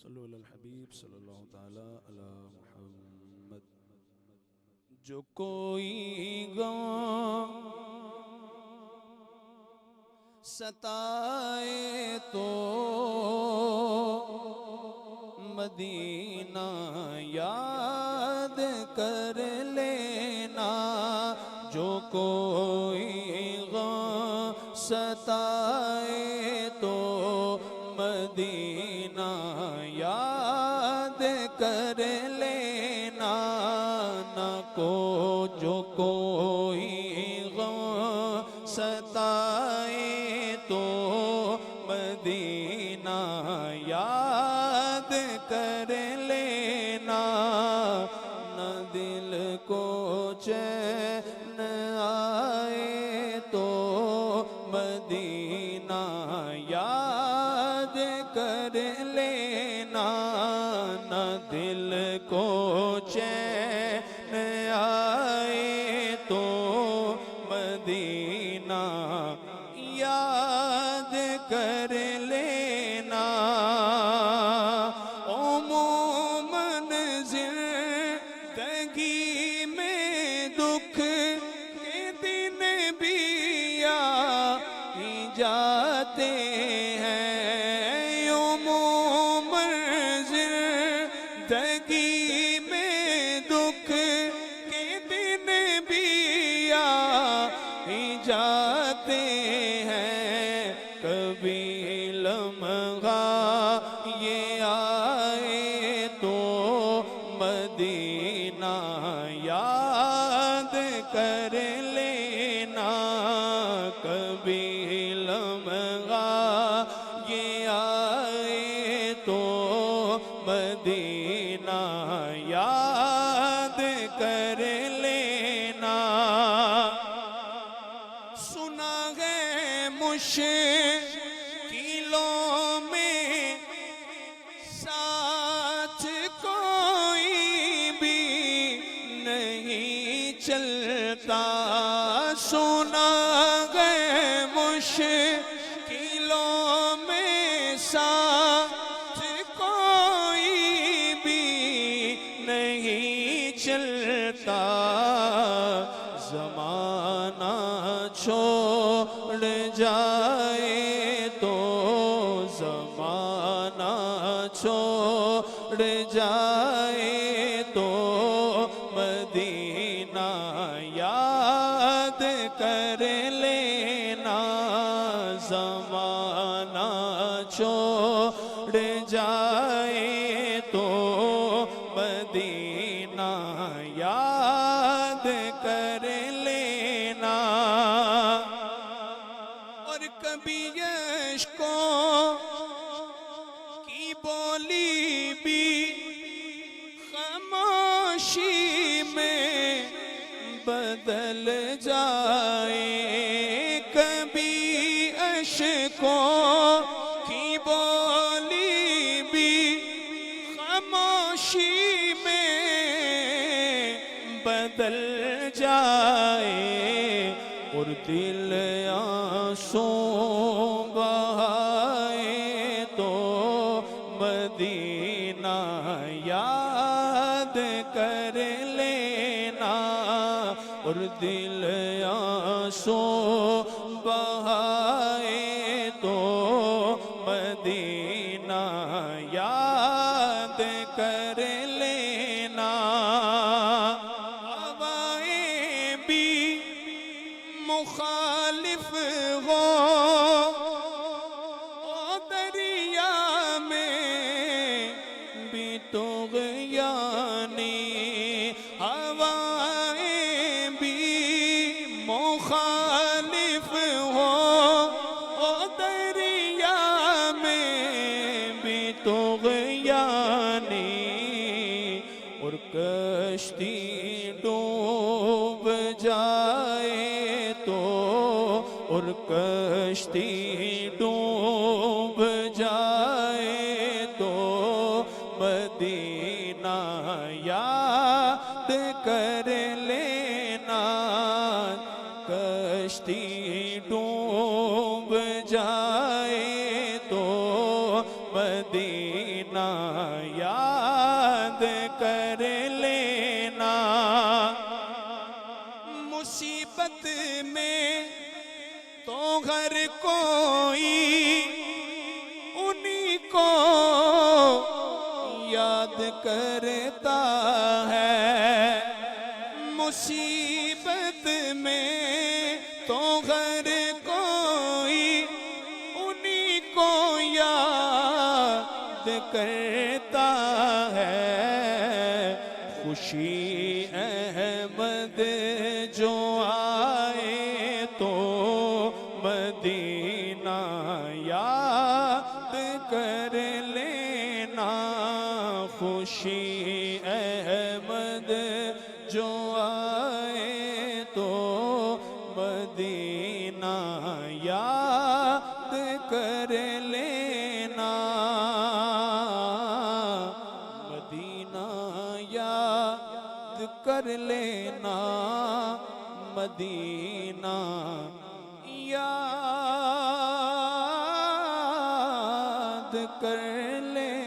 صلو علی الحبیب صلی اللہ تعالی علی محمد۔ جو کوئی غم ستائے تو مدینہ یاد کر لینا، جو کوئی غم ستائے تو مدینہ یاد کر لینا، نہ کو جو کوئی غم ستائے تو مدینہ یاد کر لینا، نہ دل کو چین آئے تو مدینہ یاد کر لینا، نہ دل کو چین آئے تو مدینہ یاد کر لینا۔ عموماً زندگی میں دکھ کے دن بھی آ ہی جاتے ہیں، عموماً زندگی میں دکھ کے دن بھی آ ہی جاتے ہیں، کبھی لمحہ یہ آئے تو مدینہ یاد کر لینا، کبھی لمحہ یہ آئے تو مدینہ یاد کر لینا۔ سنا ہے مشکلوں میں ساتھ کوئی بھی نہیں چلتا، سنا ہے مشکلوں میں ساتھ کوئی بھی نہیں چلتا، زمانہ چھوڑ جائے تو زمانہ چھوڑ جائے تو مدینہ یاد کر لینا، زمانہ چھوڑ جائے تو مدینہ یاد کر لینا۔ اور کبھی اشکوں کی بولی بھی خاموشی میں بدل جائے، کبھی اشکوں کی بولی بھی خاموشی میں بدل جائے، اور دل آنسو بہائے تو مدینہ یاد کر لینا، اور دل آنسو بہائے تو مدینہ یاد کر لینا۔ ہوائیں بھی مخالف ہو دریا میں بھی طغیانی، ہوائیں بھی مخالف ہو دریا میں بھی طغیانی، اور کشتی ڈوب جائے تو، اور کشتی ڈوب جائے تو مدینہ یاد کر لینا، کشتی ڈوب جائے تو مدینہ یاد کر لینا مصیبت میں تو ہر کوئی انہی کو یاد کرتا ہے مصیبت میں تو ہر کوئی انہی کو یاد کرتا ہے خوشی احمد جو آئے تو مدینہ یاد کر لینا خوشی احمد جو آئے تو مدینہ یاد کر لینا مدینہ یاد کر لینا مدینہ یاد کر لینا